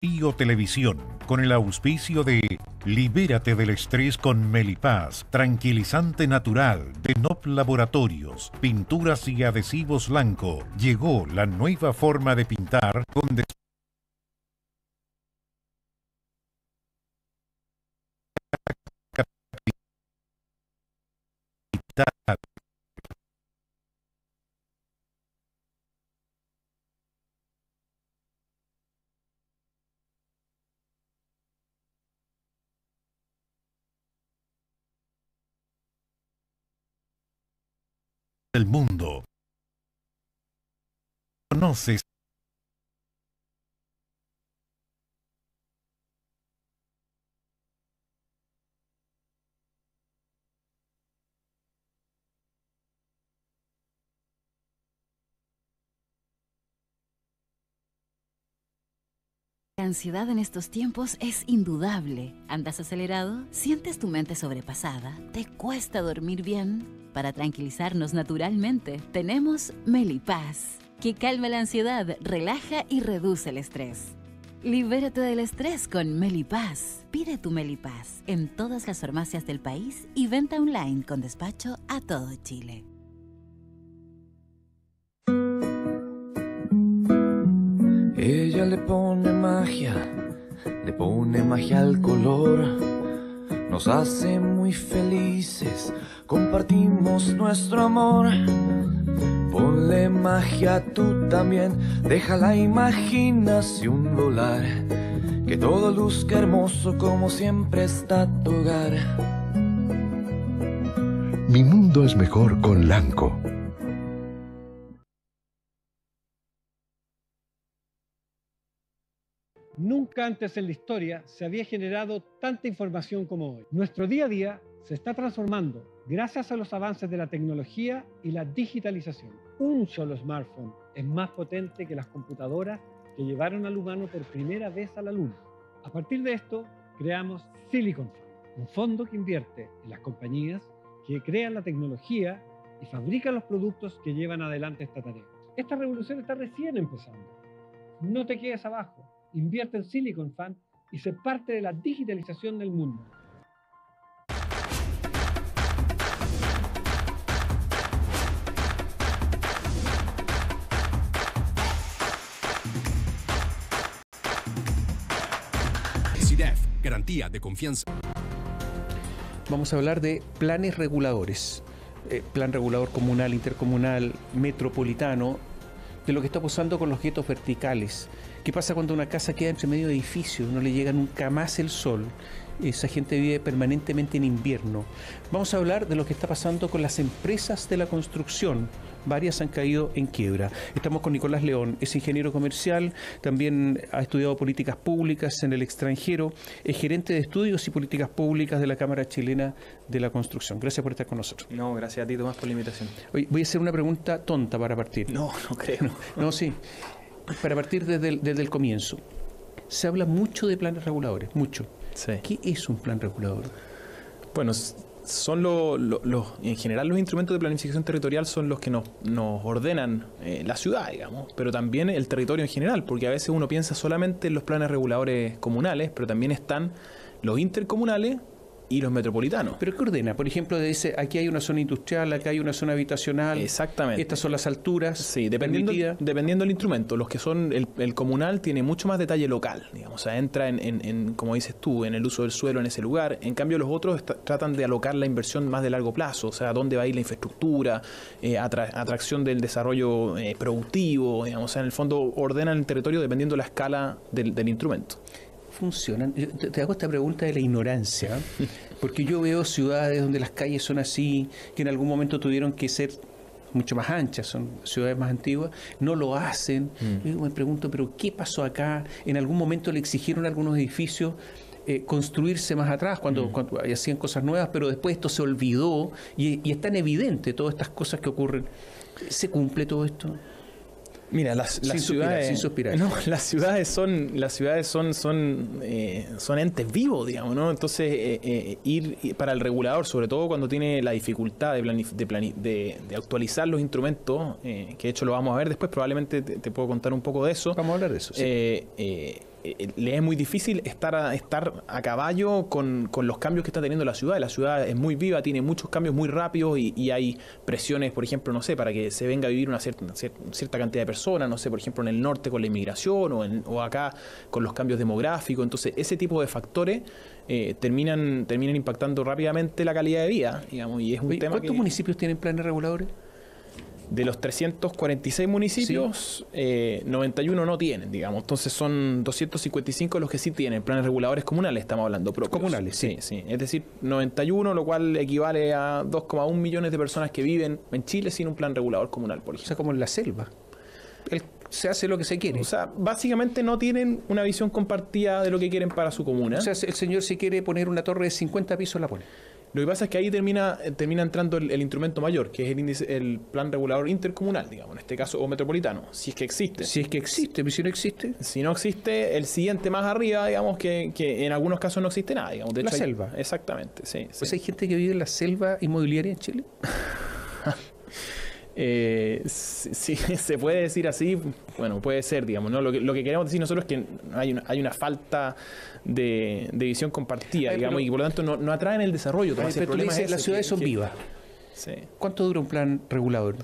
IO Televisión, con el auspicio de Libérate del estrés con Melipaz, tranquilizante natural de NOP Laboratorios, pinturas y adhesivos blanco. Llegó la nueva forma de pintar con descapitar. El mundo. ¿Conoces? La ansiedad en estos tiempos es indudable. ¿Andas acelerado? ¿Sientes tu mente sobrepasada? ¿Te cuesta dormir bien? Para tranquilizarnos naturalmente, tenemos Melipaz, que calma la ansiedad, relaja y reduce el estrés. Libérate del estrés con Melipaz. Pide tu Melipaz en todas las farmacias del país y venta online con despacho a todo Chile. Ella le pone magia al color. Nos hace muy felices, compartimos nuestro amor. Ponle magia tú también, deja la imaginación volar. Que todo luzca hermoso como siempre está tu hogar. Mi mundo es mejor con Lanco. Nunca antes en la historia se había generado tanta información como hoy. Nuestro día a día se está transformando gracias a los avances de la tecnología y la digitalización. Un solo smartphone es más potente que las computadoras que llevaron al humano por primera vez a la Luna. A partir de esto, creamos Silicon Fund, un fondo que invierte en las compañías que crean la tecnología y fabrican los productos que llevan adelante esta tarea. Esta revolución está recién empezando. No te quedes abajo. Invierte en Silicon Fund y sé parte de la digitalización del mundo. SIDEF, garantía de confianza. Vamos a hablar de planes reguladores. Plan regulador comunal, intercomunal, metropolitano, de lo que está pasando con los guetos verticales. ¿Qué pasa cuando una casa queda entre medio de edificios? No le llega nunca más el sol. Esa gente vive permanentemente en invierno. Vamos a hablar de lo que está pasando con las empresas de la construcción. Varias han caído en quiebra. Estamos con Nicolás León, es ingeniero comercial, también ha estudiado políticas públicas en el extranjero, es gerente de estudios y políticas públicas de la Cámara Chilena de la Construcción. Gracias por estar con nosotros. No, gracias a ti, Tomás, por la invitación. Oye, voy a hacer una pregunta tonta para partir. No creo. No, sí. Para partir desde el comienzo. Se habla mucho de planes reguladores, mucho. Sí. ¿Qué es un plan regulador? Bueno, son en general los instrumentos de planificación territorial son los que nos ordenan la ciudad, digamos, pero también el territorio en general, porque a veces uno piensa solamente en los planes reguladores comunales, pero también están los intercomunales y los metropolitanos. ¿Pero qué ordena? Por ejemplo, dice, aquí hay una zona industrial, acá hay una zona habitacional. Exactamente. Estas son las alturas. Sí, dependiendo del instrumento. Los que son, el comunal tiene mucho más detalle local, digamos, o sea, entra en, como dices tú, en el uso del suelo en ese lugar. En cambio, los otros tratan de alocar la inversión más de largo plazo, o sea, dónde va a ir la infraestructura, atracción del desarrollo productivo, digamos, o sea, en el fondo ordenan el territorio dependiendo de la escala del instrumento. Funcionan. Te hago esta pregunta de la ignorancia, porque yo veo ciudades donde las calles son así, que en algún momento tuvieron que ser mucho más anchas, son ciudades más antiguas, no lo hacen. Yo me pregunto, ¿pero qué pasó acá? En algún momento le exigieron a algunos edificios construirse más atrás cuando hacían cosas nuevas, pero después esto se olvidó y es tan evidente todas estas cosas que ocurren. ¿Se cumple todo esto? Mira, las ciudades, sin suspirar. No, las ciudades son entes vivos, digamos, ¿no? Entonces, ir para el regulador, sobre todo cuando tiene la dificultad de actualizar los instrumentos, que de hecho lo vamos a ver después, probablemente te puedo contar un poco de eso. Vamos a hablar de eso, sí. le es muy difícil estar a caballo con los cambios que está teniendo la ciudad. La ciudad es muy viva, tiene muchos cambios muy rápidos y hay presiones, por ejemplo, no sé, para que se venga a vivir una cierta cantidad de personas, no sé, por ejemplo, en el norte con la inmigración o acá con los cambios demográficos. Entonces, ese tipo de factores terminan impactando rápidamente la calidad de vida, digamos, y es un tema. ¿Cuántos municipios tienen planes reguladores? De los 346 municipios, 91 no tienen, digamos. Entonces son 255 los que sí tienen planes reguladores comunales, estamos hablando propios. Comunales, sí. Sí. Es decir, 91, lo cual equivale a 2,1 millones de personas que viven en Chile sin un plan regulador comunal, por ejemplo. O sea, como en la selva. Se hace lo que se quiere. O sea, básicamente no tienen una visión compartida de lo que quieren para su comuna. O sea, el señor si quiere poner una torre de 50 pisos la pone. Lo que pasa es que ahí termina entrando el instrumento mayor, que es el plan regulador intercomunal, digamos, en este caso, o metropolitano, si es que existe. Si es que existe, pero si no existe. Si no existe, el siguiente más arriba, digamos, que en algunos casos no existe nada, digamos. De la hecho, selva. Exactamente, sí. Pues hay gente que vive en la selva inmobiliaria en Chile. Sí, se puede decir así, bueno, puede ser, digamos, ¿no? Lo que queremos decir nosotros es que hay una falta de visión compartida, digamos, y por lo tanto no atraen el desarrollo. Pero tú le dices, las ciudades son vivas. Sí. ¿Cuánto dura un plan regulador?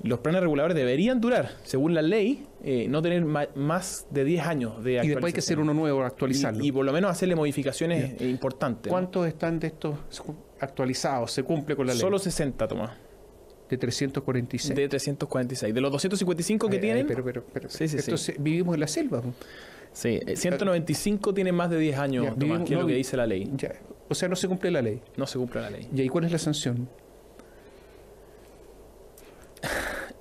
Los planes reguladores deberían durar, según la ley, no tener más de 10 años de actualización. Y después hay que hacer uno nuevo, actualizarlo. Y por lo menos hacerle modificaciones importantes. ¿Cuántos están de estos actualizados? ¿Se cumple con la ley? Solo 60, Tomás. De 346. De 346. De los 255 que tienen. Pero sí. Entonces vivimos en la selva. Sí, 195 tienen más de 10 años, Ya, Tomás, que es lo que dice la ley. Ya. O sea, no se cumple la ley. No se cumple la ley. ¿Y cuál es la sanción?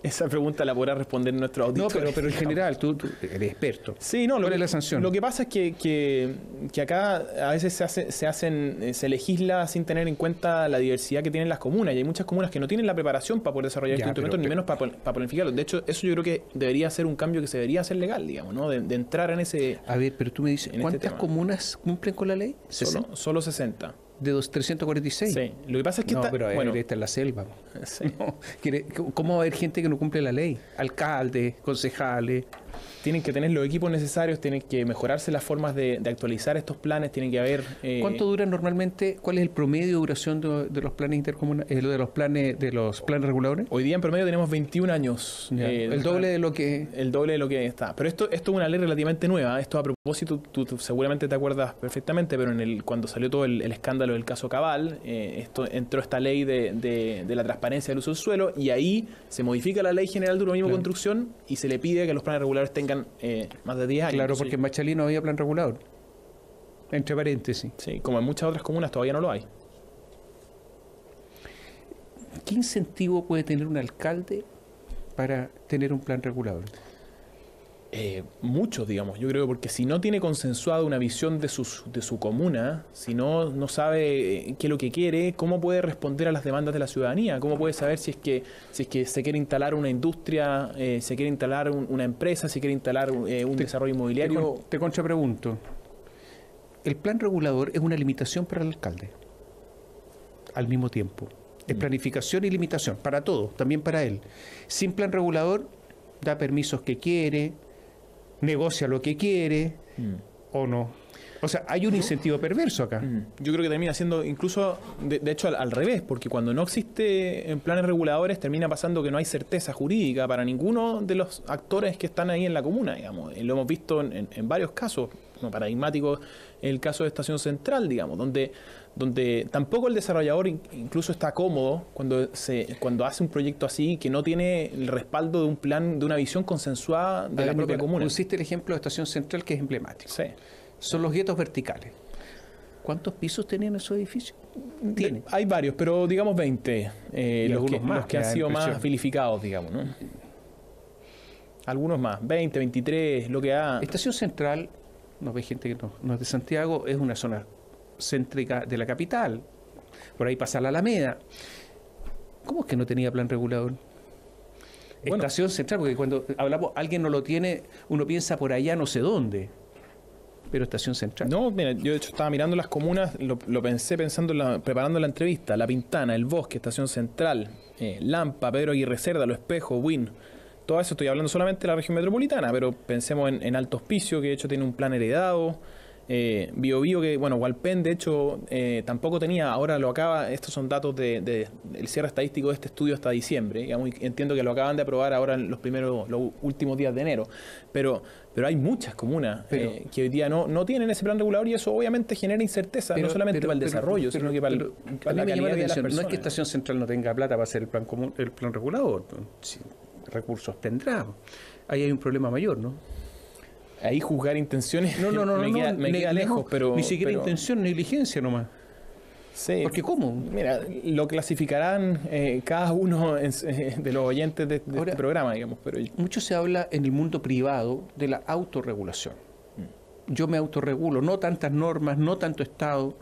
Esa pregunta la podrá responder nuestro auditor. No, pero en general, tú eres experto. Sí, no. ¿Cuál es la sanción? Lo que pasa es que acá a veces se legisla sin tener en cuenta la diversidad que tienen las comunas. Y hay muchas comunas que no tienen la preparación para poder desarrollar estos instrumentos, ni menos para planificarlos. De hecho, eso yo creo que debería ser un cambio que se debería hacer legal, digamos, ¿no? De entrar en ese. A ver, pero tú me dices, ¿cuántas comunas cumplen con la ley? Solo 60. ¿De 346? Sí. Lo que pasa es que esta es la selva. Sí. No, ¿cómo va a haber gente que no cumple la ley? Alcaldes, concejales. Tienen que tener los equipos necesarios, tienen que mejorarse las formas de actualizar estos planes, tienen que haber. ¿Cuánto duran normalmente? ¿Cuál es el promedio de duración de los planes intercomunales, de los planes reguladores? Hoy día en promedio tenemos 21 años. El doble de lo que. El doble de lo que está. Pero esto es una ley relativamente nueva. Esto a propósito, tú seguramente te acuerdas perfectamente, pero cuando salió todo el escándalo del caso Cabal, entró esta ley de la transparencia del uso del suelo, y ahí se modifica la ley general de urbanismo y construcción y se le pide que los planes reguladores tengan más de 10 años. Claro, porque en Machalí no había plan regulador. Entre paréntesis. Sí, como en muchas otras comunas todavía no lo hay. ¿Qué incentivo puede tener un alcalde para tener un plan regulador? Muchos, digamos, yo creo, porque si no tiene consensuado una visión de su comuna, si no sabe qué es lo que quiere, ¿cómo puede responder a las demandas de la ciudadanía? ¿Cómo puede saber si es que se quiere instalar una industria, se quiere instalar una empresa, se quiere instalar un desarrollo inmobiliario? Te contrapregunto. El plan regulador es una limitación para el alcalde, al mismo tiempo. Es planificación y limitación, para todos, también para él. Sin plan regulador, da permisos que quiere, negocia lo que quiere o no. O sea, hay un incentivo perverso acá. Yo creo que termina siendo incluso, de hecho, al revés, porque cuando no existe en planes reguladores termina pasando que no hay certeza jurídica para ninguno de los actores que están ahí en la comuna, digamos. Lo hemos visto en varios casos, paradigmáticos, el caso de Estación Central, digamos, donde tampoco el desarrollador incluso está cómodo cuando hace un proyecto así que no tiene el respaldo de un plan, de una visión consensuada de la propia comuna. Pusiste el ejemplo de Estación Central, que es emblemático. Sí. Son los guetos verticales. ¿Cuántos pisos tenían esos edificios? Hay varios, pero digamos 20. Los que han sido más vilificados, digamos, ¿no? Algunos más, 20, 23, lo que ha... Estación Central, nos ve gente que no es de Santiago, es una zona céntrica de la capital. Por ahí pasa la Alameda. ¿Cómo es que no tenía plan regulador? Bueno, Estación Central, porque cuando hablamos, alguien no lo tiene, uno piensa por allá no sé dónde. Pero Estación Central. No, mira, yo de hecho estaba mirando las comunas, lo pensé preparando la entrevista. La Pintana, El Bosque, Estación Central, Lampa, Pedro Aguirre Cerda, Lo Espejo, Buin, todo eso estoy hablando solamente de la región metropolitana, pero pensemos en Alto Hospicio, que de hecho tiene un plan heredado. Bio Bio, que bueno, Hualpén de hecho tampoco tenía, ahora lo acaba, estos son datos del cierre estadístico de este estudio hasta diciembre, digamos, y entiendo que lo acaban de aprobar ahora en los últimos días de enero, pero hay muchas comunas que hoy día no tienen ese plan regulador, y eso obviamente genera incerteza, no solamente para el desarrollo, sino que para la calidad de las personas. No es que Estación Central no tenga plata para hacer el plan común, el plan regulador, si recursos tendrá, ahí hay un problema mayor, ¿no? Ahí juzgar intenciones me queda lejos, pero... Ni siquiera intención, negligencia nomás. Sí. Porque ¿cómo? Mira, lo clasificarán cada uno de los oyentes de Ahora, este programa, digamos. Pero mucho se habla en el mundo privado de la autorregulación. Yo me autorregulo, no tantas normas, no tanto Estado.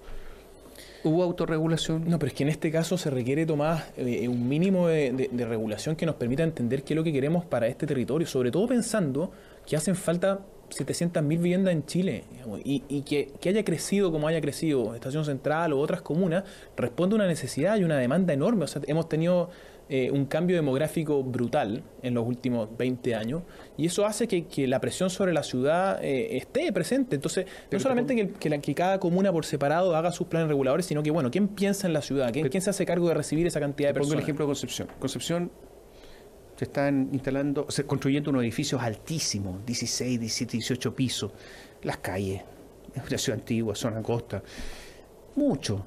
¿Hubo autorregulación? No, pero es que en este caso se requiere tomar un mínimo de regulación que nos permita entender qué es lo que queremos para este territorio, sobre todo pensando que hacen falta 700.000 viviendas en Chile, digamos, y que haya crecido como haya crecido Estación Central o otras comunas, responde a una necesidad y una demanda enorme. O sea, hemos tenido un cambio demográfico brutal en los últimos 20 años, y eso hace que la presión sobre la ciudad esté presente. Entonces, no solamente que cada comuna por separado haga sus planes reguladores, sino que, bueno, ¿quién piensa en la ciudad? ¿Quién se hace cargo de recibir esa cantidad de personas? Pongo el ejemplo de Concepción. Concepción se están construyendo unos edificios altísimos, 16, 17, 18 pisos. Las calles, es una ciudad antigua, zona costa, mucho.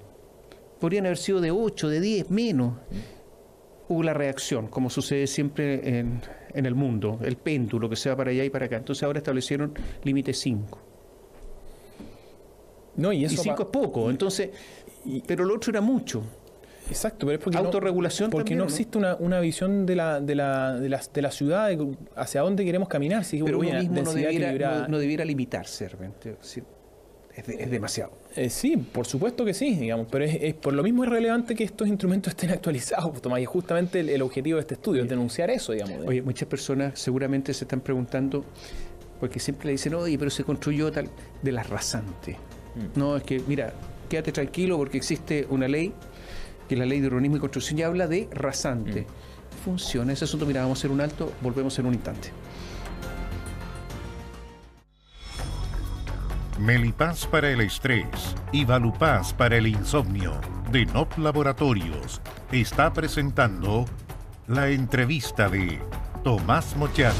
Podrían haber sido de 8, de 10, menos. Hubo la reacción, como sucede siempre en el mundo, el péndulo que se va para allá y para acá. Entonces ahora establecieron límite 5. No, y 5 es poco, entonces, pero lo otro era mucho. Exacto, pero es porque autorregulación porque también, no existe una visión de la ciudad, hacia dónde queremos caminar. Si pero uno mismo no debiera limitarse, realmente. Es demasiado. Sí, por supuesto que sí, digamos, pero por lo mismo es relevante que estos instrumentos estén actualizados, Tomás, y justamente el objetivo de este estudio es denunciar eso, digamos. Oye, muchas personas seguramente se están preguntando, porque siempre le dicen, oye, pero se construyó tal, de las rasantes. No, es que, mira, quédate tranquilo porque existe una ley, que es la Ley de Urbanismo y Construcción, y habla de rasante. Funciona ese asunto. Mira, vamos a hacer un alto, volvemos en un instante. Melipaz para el estrés y Valupaz para el insomnio de NOP Laboratorios está presentando la entrevista de Tomás Mochati.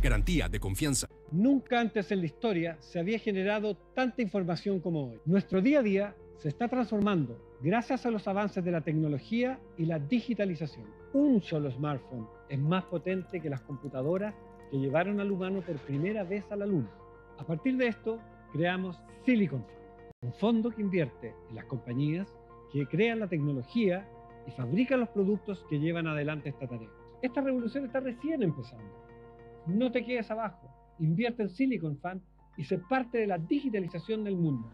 Garantía de confianza. Nunca antes en la historia se había generado tanta información como hoy. Nuestro día a día se está transformando gracias a los avances de la tecnología y la digitalización. Un solo smartphone es más potente que las computadoras que llevaron al humano por primera vez a la Luna. A partir de esto, creamos Silicon Fund, un fondo que invierte en las compañías que crean la tecnología y fabrican los productos que llevan adelante esta tarea. Esta revolución está recién empezando. No te quedes abajo, invierte en Silicon Fund y sé parte de la digitalización del mundo.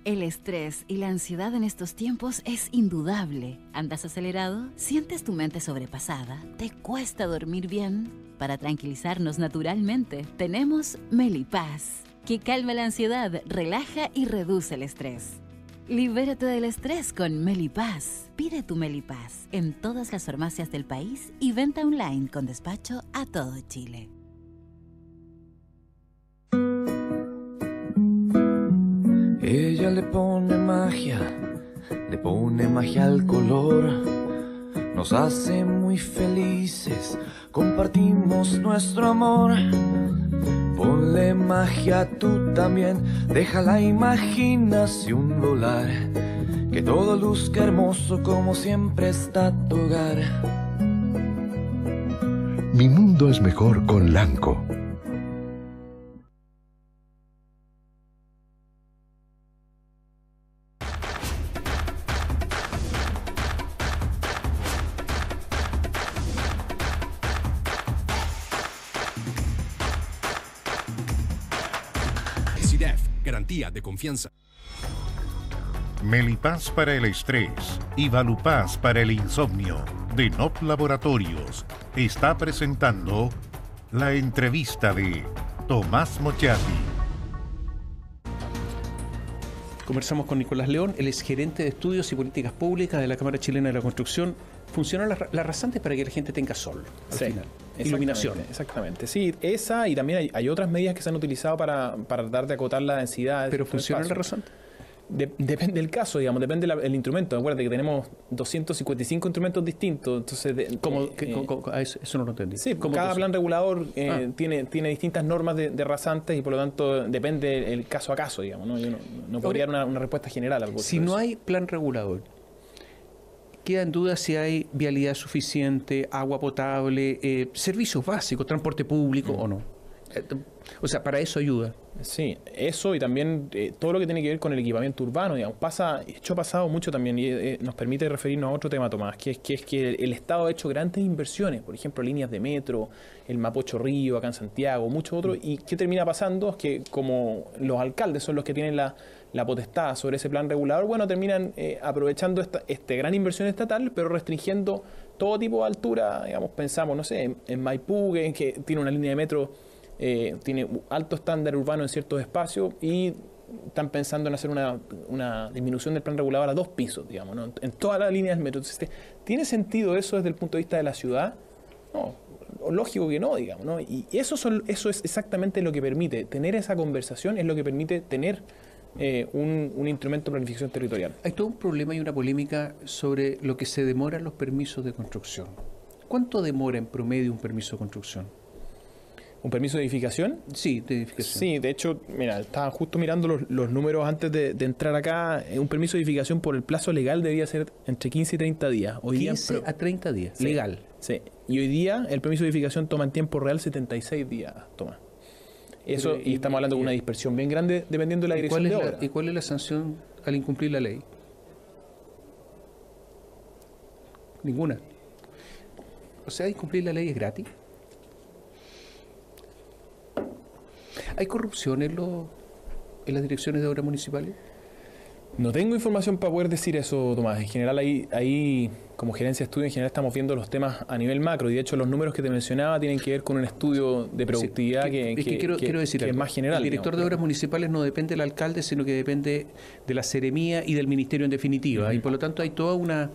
El estrés y la ansiedad en estos tiempos es indudable. ¿Andas acelerado? ¿Sientes tu mente sobrepasada? ¿Te cuesta dormir bien? Para tranquilizarnos naturalmente, tenemos Melipaz, que calma la ansiedad, relaja y reduce el estrés. Libérate del estrés con Melipaz. Pide tu Melipaz en todas las farmacias del país y venta online con despacho a todo Chile. Ella le pone magia al color. Nos hace muy felices, compartimos nuestro amor. Ponle magia tú también, deja la imaginación volar, que todo luzca hermoso como siempre está tu hogar. Mi mundo es mejor con Lanco. Garantía de confianza. Melipaz para el estrés y Valupaz para el insomnio de NOP Laboratorios está presentando La entrevista de Tomás Mochati. Conversamos con Nicolás León, él es gerente de estudios y políticas públicas de la Cámara Chilena de la Construcción. Funcionan las rasantes para que la gente tenga sol al final. Iluminación. Exactamente. Sí, esa y también hay otras medidas que se han utilizado para tratar de acotar la densidad. ¿Pero funciona la rasante? Depende del caso, digamos, depende del instrumento. Acuérdate que tenemos 255 instrumentos distintos. Entonces, eso no lo entendí. Sí, cada plan regulador tiene distintas normas de rasantes y por lo tanto depende el caso a caso, digamos, ¿no? Yo no podría dar una respuesta general al Si no hay plan regulador, queda en duda si hay vialidad suficiente, agua potable, servicios básicos, transporte público o no. O sea, para eso ayuda. Sí, eso y también todo lo que tiene que ver con el equipamiento urbano, digamos, ha pasado mucho también y nos permite referirnos a otro tema, Tomás, que es que el Estado ha hecho grandes inversiones, por ejemplo, líneas de metro, el Mapocho Río, acá en Santiago, muchos otros, y ¿qué termina pasando? Es que como los alcaldes son los que tienen la potestad sobre ese plan regulador, bueno, terminan aprovechando esta gran inversión estatal, pero restringiendo todo tipo de altura, digamos, pensamos, no sé, en Maipú, que tiene una línea de metro, tiene alto estándar urbano en ciertos espacios y están pensando en hacer una disminución del plan regulador a 2 pisos, digamos, ¿no? En toda la línea del metro. Entonces, ¿tiene sentido eso desde el punto de vista de la ciudad? No, lógico que no, digamos, ¿no? Y eso es exactamente lo que permite, tener esa conversación es lo que permite tener un instrumento de planificación territorial. Hay todo un problema y una polémica sobre lo que se demora en los permisos de construcción. ¿Cuánto demora en promedio un permiso de construcción? ¿Un permiso de edificación? Sí, de edificación. Sí, de hecho, mira, estaba justo mirando los números antes de entrar acá. Un permiso de edificación por el plazo legal debería ser entre 15 y 30 días. Hoy 15 a 30 días, sí, legal. Sí, y hoy día el permiso de edificación toma en tiempo real 76 días, Tomás. Eso, y estamos hablando de una dispersión bien grande dependiendo de la dirección de obra. ¿Y cuál es la sanción al incumplir la ley? Ninguna. O sea, incumplir la ley es gratis. ¿Hay corrupción en las direcciones de obras municipales? No tengo información para poder decir eso, Tomás. En general, ahí como gerencia de estudio, en general estamos viendo los temas a nivel macro. Y de hecho, los números que te mencionaba tienen que ver con un estudio de productividad quiero decir que es más general. El director de obras municipales no depende del alcalde, sino que depende de la seremía y del ministerio en definitiva. Y por lo tanto hay toda una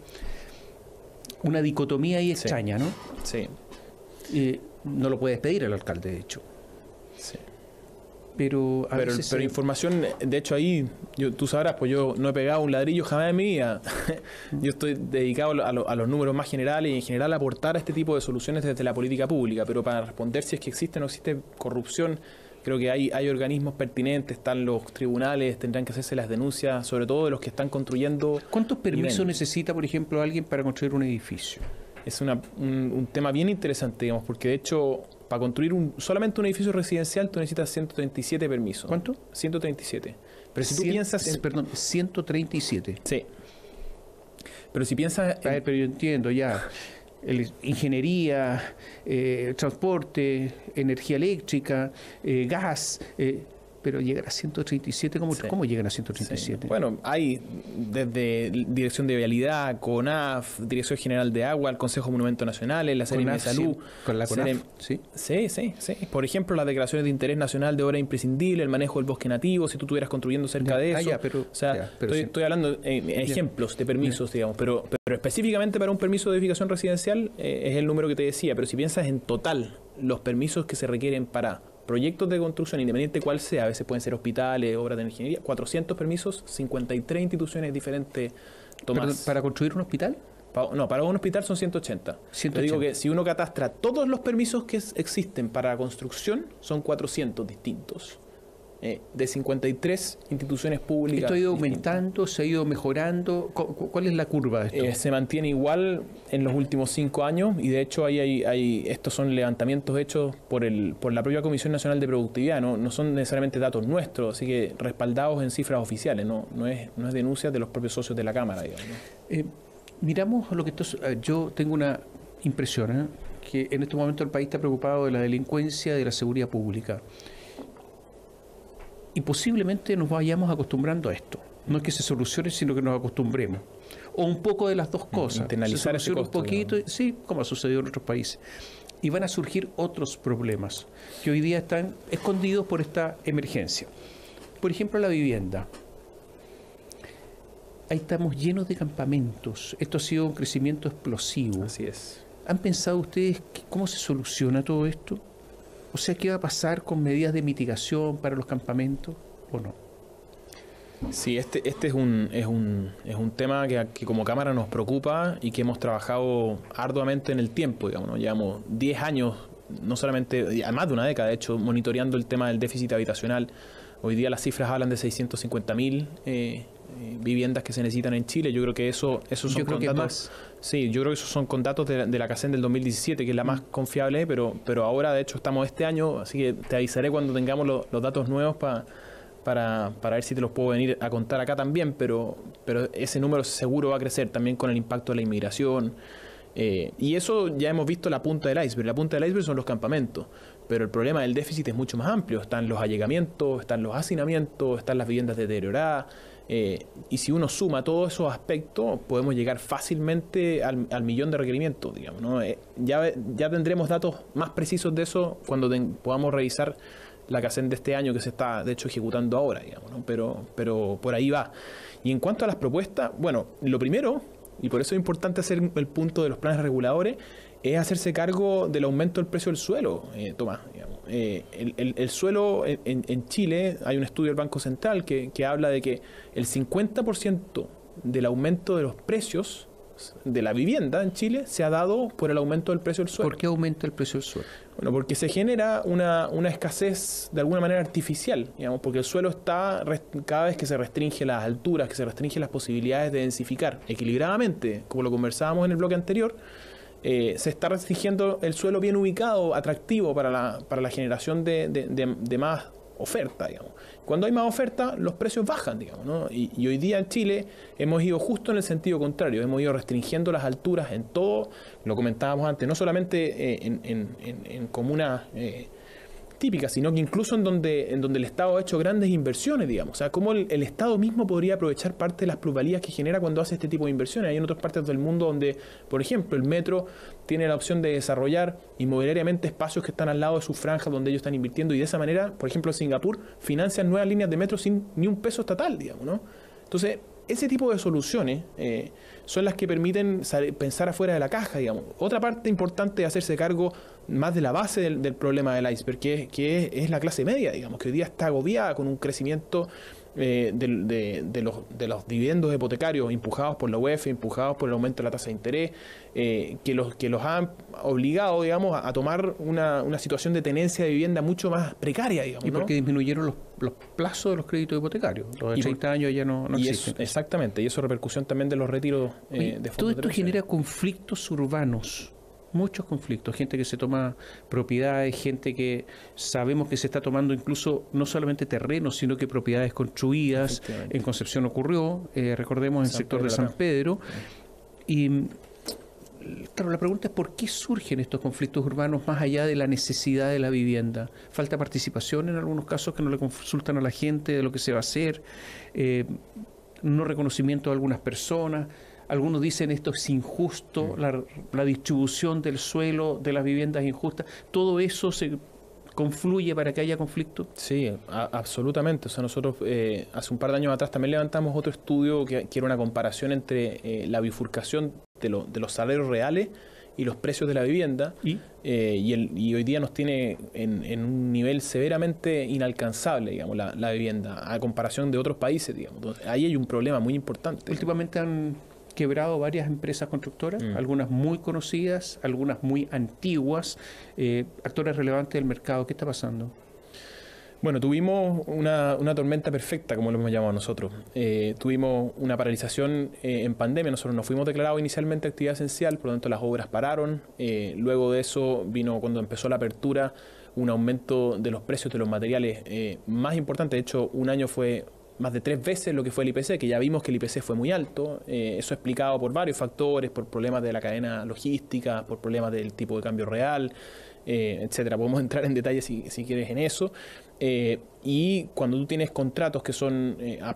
dicotomía ahí extraña, ¿no? Sí. No lo puede despedir el alcalde, de hecho. Sí. Pero información, de hecho ahí, tú sabrás, pues yo no he pegado un ladrillo jamás en mi vida. Yo estoy dedicado a los números más generales y en general a aportar a este tipo de soluciones desde la política pública, pero para responder si es que existe o no existe corrupción, creo que hay organismos pertinentes, están los tribunales, tendrán que hacerse las denuncias, sobre todo de los que están construyendo. ¿Cuántos permisos necesita, por ejemplo, alguien para construir un edificio? Es un tema bien interesante, digamos, porque de hecho, para construir solamente un edificio residencial, tú necesitas 137 permisos. ¿Cuánto? 137. Pero si tú piensas... Perdón, 137. Sí. Pero si piensas... A ver, pero yo entiendo ya. Ingeniería, transporte, energía eléctrica, gas... pero llegar a 137, ¿cómo llegan a 137? Sí. Bueno, hay desde Dirección de Vialidad, CONAF, Dirección General de Agua, el Consejo de Monumentos Nacionales, la Seremía de Salud. ¿Con la CONAF? ¿Sí? Sí. Por ejemplo, las declaraciones de interés nacional de obra imprescindible, el manejo del bosque nativo, si tú estuvieras construyendo cerca de eso. Estoy hablando ejemplos de permisos, digamos, pero específicamente para un permiso de edificación residencial es el número que te decía, pero si piensas en total los permisos que se requieren para proyectos de construcción, independiente cuál sea, a veces pueden ser hospitales, obras de ingeniería, 400 permisos, 53 instituciones diferentes. Tomás. ¿Para construir un hospital? Para un hospital son 180. Te digo que si uno catastra todos los permisos que existen para la construcción, son 400 distintos. De 53 instituciones públicas. ¿Esto ha ido aumentando? ¿Se ha ido mejorando? ¿Cuál es la curva de esto? Se mantiene igual en los últimos 5 años y de hecho estos son levantamientos hechos por la propia Comisión Nacional de Productividad, no son necesariamente datos nuestros, así que respaldados en cifras oficiales, no es denuncias de los propios socios de la Cámara, digamos, ¿no? Miramos lo que yo tengo una impresión, que en este momento el país está preocupado de la delincuencia, de la seguridad pública. Y posiblemente nos vayamos acostumbrando a esto. No es que se solucione, sino que nos acostumbremos. O un poco de las dos cosas. Internalizar ese costo, un poquito, sí, como ha sucedido en otros países. y van a surgir otros problemas que hoy día están escondidos por esta emergencia. Por ejemplo, la vivienda. Ahí estamos llenos de campamentos. Esto ha sido un crecimiento explosivo. Así es. ¿Han pensado ustedes cómo se soluciona todo esto? O sea, ¿qué va a pasar con medidas de mitigación para los campamentos o no? Sí, este es un tema que como Cámara nos preocupa y que hemos trabajado arduamente en el tiempo, digamos, ¿no? Llevamos 10 años, no solamente, más de una década, de hecho, monitoreando el tema del déficit habitacional. Hoy día las cifras hablan de 650.000 viviendas que se necesitan en Chile. Yo creo que esos son con datos. Sí, yo creo que esos son con datos de la CACEN del 2017, que es la más confiable, pero ahora, de hecho, estamos este año, así que te avisaré cuando tengamos los datos nuevos para ver si te los puedo venir a contar acá también, pero ese número seguro va a crecer también con el impacto de la inmigración. Y eso ya hemos visto la punta del iceberg. La punta del iceberg son los campamentos, pero el problema del déficit es mucho más amplio. Están los allegamientos, están los hacinamientos, están las viviendas deterioradas. Y si uno suma todos esos aspectos, podemos llegar fácilmente al millón de requerimientos, digamos, ¿no? Ya tendremos datos más precisos de eso cuando podamos revisar la CACEN de este año, que se está de hecho ejecutando ahora, digamos, ¿no? Pero por ahí va. Y en cuanto a las propuestas, bueno, lo primero, y por eso es importante hacer el punto de los planes reguladores, es hacerse cargo del aumento del precio del suelo, Tomás. Digamos. El suelo en Chile, hay un estudio del Banco Central que habla de que el 50% del aumento de los precios de la vivienda en Chile se ha dado por el aumento del precio del suelo. ¿Por qué aumenta el precio del suelo? Bueno, porque se genera una escasez de alguna manera artificial, digamos, porque el suelo está, cada vez que se restringe las alturas, que se restringen las posibilidades de densificar equilibradamente, como lo conversábamos en el bloque anterior, se está restringiendo el suelo bien ubicado, atractivo para la generación de más oferta, digamos. Cuando hay más oferta, los precios bajan, digamos, ¿no? Y hoy día en Chile hemos ido justo en el sentido contrario, hemos ido restringiendo las alturas en todo, lo comentábamos antes, no solamente en comunas típicas, sino que incluso en donde el Estado ha hecho grandes inversiones, digamos. O sea, cómo el Estado mismo podría aprovechar parte de las plusvalías que genera cuando hace este tipo de inversiones. Hay en otras partes del mundo donde, por ejemplo, el metro tiene la opción de desarrollar inmobiliariamente espacios que están al lado de sus franjas donde ellos están invirtiendo, y de esa manera, por ejemplo, en Singapur financian nuevas líneas de metro sin ni un peso estatal, digamos, ¿no? Entonces, ese tipo de soluciones son las que permiten pensar afuera de la caja, digamos. Otra parte importante es hacerse cargo más de la base del problema del iceberg, que es la clase media, digamos, que hoy día está agobiada con un crecimiento de los dividendos hipotecarios empujados por la UEF, empujados por el aumento de la tasa de interés, que los han obligado, digamos, a tomar una situación de tenencia de vivienda mucho más precaria, digamos, y porque ¿no? disminuyeron los plazos de los créditos hipotecarios. Los de 30 años ya no existen. Exactamente, y eso repercusión también de los retiros de fondos. Todo esto genera conflictos urbanos. Muchos conflictos, gente que se toma propiedades, gente que sabemos que se está tomando incluso no solamente terrenos, sino que propiedades construidas. En Concepción ocurrió, recordemos en el sector de San Pedro. Y claro, la pregunta es ¿por qué surgen estos conflictos urbanos más allá de la necesidad de la vivienda? Falta participación en algunos casos que no le consultan a la gente de lo que se va a hacer, no reconocimiento de algunas personas. Algunos dicen esto es injusto, la distribución del suelo, de las viviendas es injusta. ¿Todo eso se confluye para que haya conflicto? Sí, absolutamente. O sea, nosotros hace un par de años atrás también levantamos otro estudio que era una comparación entre la bifurcación de los salarios reales y los precios de la vivienda. Y hoy día nos tiene en un nivel severamente inalcanzable, digamos, la vivienda, a comparación de otros países, digamos. Entonces, ahí hay un problema muy importante. Últimamente han quebrado varias empresas constructoras, algunas muy conocidas, algunas muy antiguas, actores relevantes del mercado. ¿Qué está pasando? Bueno, tuvimos una tormenta perfecta, como lo hemos llamado nosotros. Tuvimos una paralización en pandemia. Nosotros nos fuimos declarados inicialmente actividad esencial, por lo tanto las obras pararon. Luego de eso vino, cuando empezó la apertura, un aumento de los precios de los materiales más importante. De hecho, un año fue más de 3 veces lo que fue el IPC, que ya vimos que el IPC fue muy alto. Eso explicado por varios factores, por problemas de la cadena logística, por problemas del tipo de cambio real, etcétera. Podemos entrar en detalle si quieres en eso. Y cuando tú tienes contratos que son a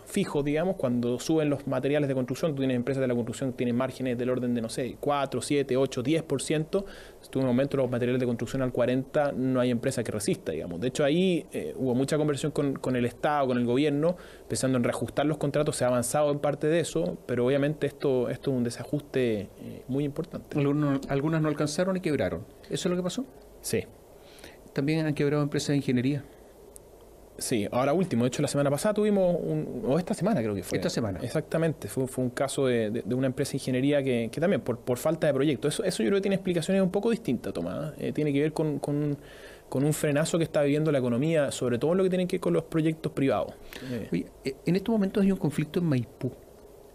fijos, digamos, cuando suben los materiales de construcción, tú tienes empresas de la construcción que tienen márgenes del orden de, no sé, 4, 7, 8, 10%, si tú en un momento los materiales de construcción al 40%, no hay empresa que resista, digamos. De hecho, ahí hubo mucha conversación con el Estado, con el gobierno, pensando en reajustar los contratos, se ha avanzado en parte de eso, pero obviamente esto es un desajuste muy importante. Algunas no alcanzaron y quebraron. ¿Eso es lo que pasó? Sí. También han quebrado empresas de ingeniería. Sí, ahora último, de hecho la semana pasada tuvimos, o esta semana creo que fue. Esta semana. Exactamente, fue un caso de una empresa de ingeniería que también por falta de proyecto. Eso yo creo que tiene explicaciones un poco distintas, Tomás. Tiene que ver con un frenazo que está viviendo la economía, sobre todo en lo que tiene que ver con los proyectos privados. Oye, en estos momentos hay un conflicto en Maipú.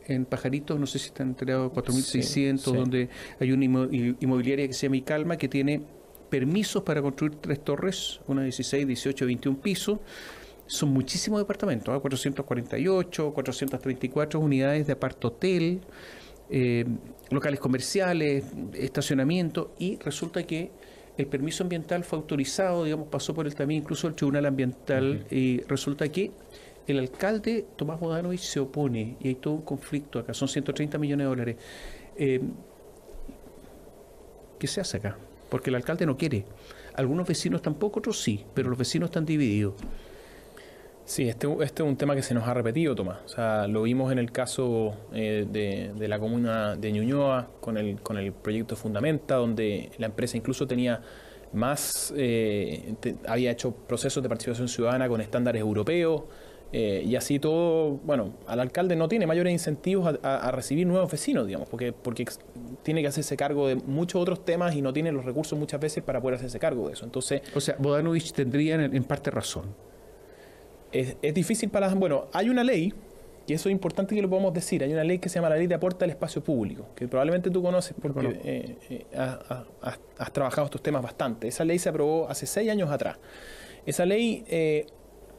En Pajaritos, no sé si están enterados, 4.600, sí. Donde hay una inmobiliaria que se llama Icalma, que tiene permisos para construir 3 torres, una 16, 18, 21 pisos. Son muchísimos departamentos, 448, 434 unidades de apart-hotel, locales comerciales, estacionamiento, y resulta que el permiso ambiental fue autorizado, digamos, pasó por también incluso el Tribunal Ambiental, y resulta que el alcalde Tomás Bodanovich se opone, y hay todo un conflicto acá, son 130 millones de dólares. ¿Qué se hace acá? Porque el alcalde no quiere. Algunos vecinos tampoco, otros sí, pero los vecinos están divididos. Sí, este es un tema que se nos ha repetido, Tomás. O sea, lo vimos en el caso de la comuna de Ñuñoa con el proyecto Fundamenta, donde la empresa incluso tenía más, había hecho procesos de participación ciudadana con estándares europeos, y así todo. Bueno, al alcalde no tiene mayores incentivos a recibir nuevos vecinos, digamos, porque tiene que hacerse cargo de muchos otros temas y no tiene los recursos muchas veces para poder hacerse cargo de eso. Entonces, o sea, Bodanovich tendría en parte razón. Es difícil bueno, hay una ley, y eso es importante que lo podamos decir, hay una ley que se llama la Ley de Aporte al Espacio Público, que probablemente tú conoces porque has trabajado estos temas bastante. Esa ley se aprobó hace 6 años atrás. Esa ley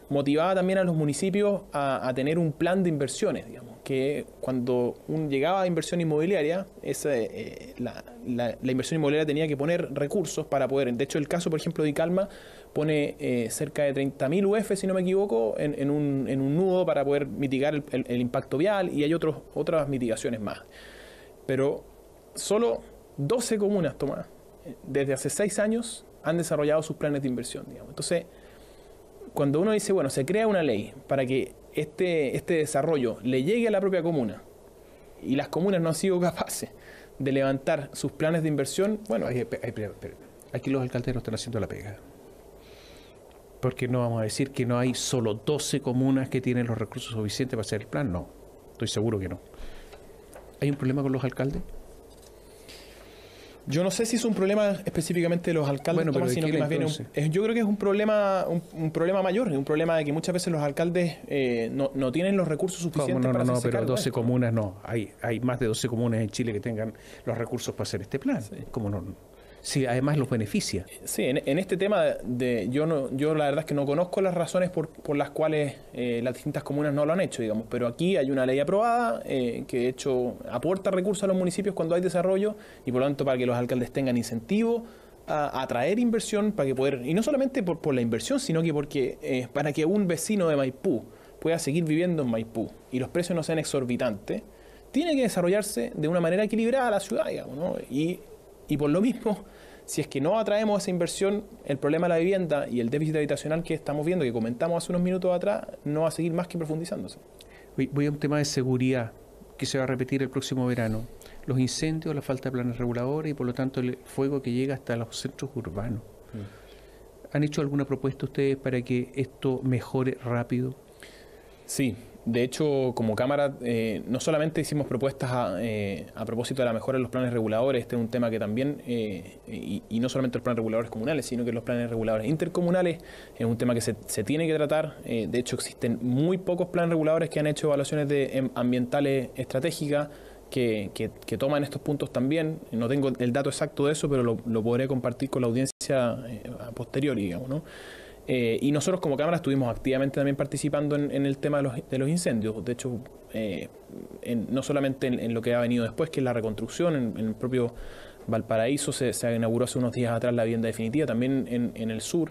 motivaba también a los municipios a tener un plan de inversiones, digamos, que cuando llegaba a inversión inmobiliaria, la inversión inmobiliaria tenía que poner recursos para poder. De hecho, el caso, por ejemplo, de Icalma pone cerca de 30.000 UF, si no me equivoco, en un nudo para poder mitigar el impacto vial, y hay otras mitigaciones más. Pero solo 12 comunas, Tomás, desde hace 6 años han desarrollado sus planes de inversión, digamos. Entonces, cuando uno dice, bueno, se crea una ley para que este desarrollo le llegue a la propia comuna, y las comunas no han sido capaces de levantar sus planes de inversión, bueno. Aquí los alcaldes no están haciendo la pega. Porque no vamos a decir que no hay solo 12 comunas que tienen los recursos suficientes para hacer el plan. No, estoy seguro que no. ¿Hay un problema con los alcaldes? Yo no sé si es un problema específicamente de los alcaldes, bueno, sino que más bien yo creo que es un problema mayor, es un problema de que muchas veces los alcaldes no tienen los recursos suficientes para hacerse pero cargo 12 comunas no. Hay más de 12 comunas en Chile que tengan los recursos para hacer este plan. Sí. ¿Cómo no? Sí, además los beneficia. Sí, en este tema yo la verdad es que no conozco las razones por las cuales las distintas comunas no lo han hecho, digamos, pero aquí hay una ley aprobada que de hecho aporta recursos a los municipios cuando hay desarrollo, y por lo tanto para que los alcaldes tengan incentivo a atraer inversión, para que poder, y no solamente por la inversión, sino que porque para que un vecino de Maipú pueda seguir viviendo en Maipú y los precios no sean exorbitantes, tiene que desarrollarse de una manera equilibrada la ciudad, digamos, ¿no? Y por lo mismo, si es que no atraemos esa inversión, el problema de la vivienda y el déficit habitacional que estamos viendo, que comentamos hace unos minutos atrás, no va a seguir más que profundizándose. Voy a un tema de seguridad que se va a repetir el próximo verano. Los incendios, la falta de planes reguladores y por lo tanto el fuego que llega hasta los centros urbanos. ¿Han hecho alguna propuesta ustedes para que esto mejore rápido? Sí. De hecho, como Cámara, no solamente hicimos propuestas a propósito de la mejora de los planes reguladores, este es un tema que también, y no solamente los planes reguladores comunales, sino que los planes reguladores intercomunales, es un tema que se tiene que tratar. De hecho, existen muy pocos planes reguladores que han hecho evaluaciones ambientales estratégicas que toman estos puntos también. No tengo el dato exacto de eso, pero lo podré compartir con la audiencia a posteriori, digamos, ¿no? Y nosotros como Cámara estuvimos activamente también participando en el tema de los incendios. De hecho, no solamente en lo que ha venido después, que es la reconstrucción, en el propio Valparaíso se inauguró hace unos días atrás la vivienda definitiva, también en el sur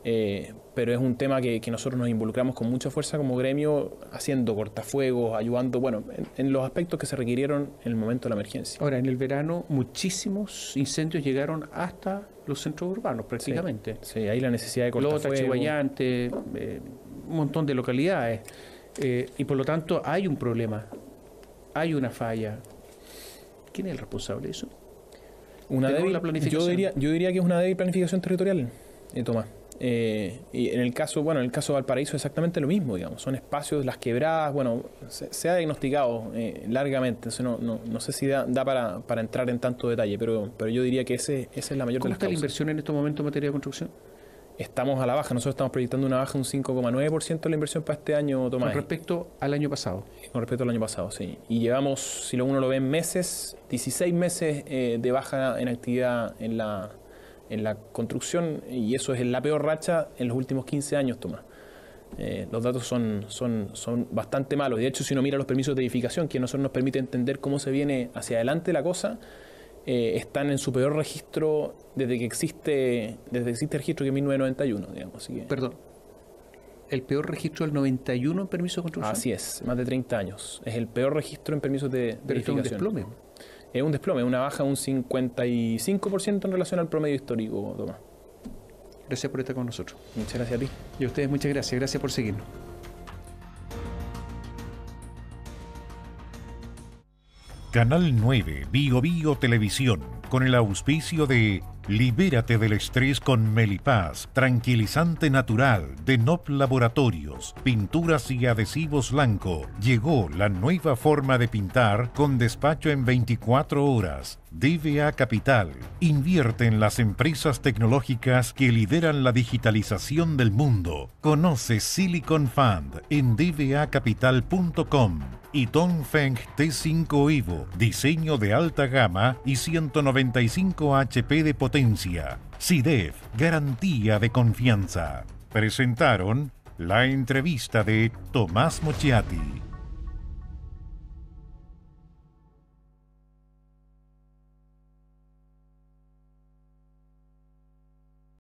pero es un tema que nosotros nos involucramos con mucha fuerza como gremio, haciendo cortafuegos, ayudando, bueno, en los aspectos que se requirieron en el momento de la emergencia. Ahora, en el verano muchísimos incendios llegaron hasta los centros urbanos prácticamente. Sí, ahí la necesidad de cortafuegos. Lota, Chihuayante, un montón de localidades. Y por lo tanto hay un problema, hay una falla. ¿Quién es el responsable de eso? Yo diría que es una débil planificación territorial, Tomás. Y en el caso de Valparaíso es exactamente lo mismo, digamos. Son espacios, las quebradas, bueno, se ha diagnosticado largamente, entonces no sé si da para entrar en tanto detalle, pero yo diría que esa es la mayor de las causas. ¿Cómo está la inversión en estos momentos en materia de construcción? Estamos a la baja, nosotros estamos proyectando una baja de un 5,9% de la inversión para este año, Tomás. Con respecto al año pasado. Con respecto al año pasado, sí. Y llevamos, si uno lo ve en meses, 16 meses de baja en actividad en la construcción, y eso es la peor racha en los últimos 15 años, Tomás. Los datos son bastante malos. De hecho, si uno mira los permisos de edificación, que a nosotros nos permite entender cómo se viene hacia adelante la cosa, están en su peor registro desde que existe el registro, que es 1991, digamos. Así que, perdón, ¿el peor registro del 91 en permisos de construcción? Así es, más de 30 años. Es el peor registro en permisos de Pero edificación. esto es un desplome. Es un desplome, una baja de un 55% en relación al promedio histórico, Tomás. Gracias por estar con nosotros. Muchas gracias a ti. Y a ustedes muchas gracias. Gracias por seguirnos. Canal 9 Bio Bio Televisión, con el auspicio de Libérate del estrés con Melipaz, tranquilizante natural de NOP Laboratorios, pinturas y adhesivos Lanco. Llegó la nueva forma de pintar con despacho en 24 horas. DVA Capital invierte en las empresas tecnológicas que lideran la digitalización del mundo. Conoce Silicon Fund en dvacapital.com. Y Dongfeng T5 Evo, diseño de alta gama y 195 HP de potencia. SIDEF, garantía de confianza. Presentaron la entrevista de Tomás Mochiati.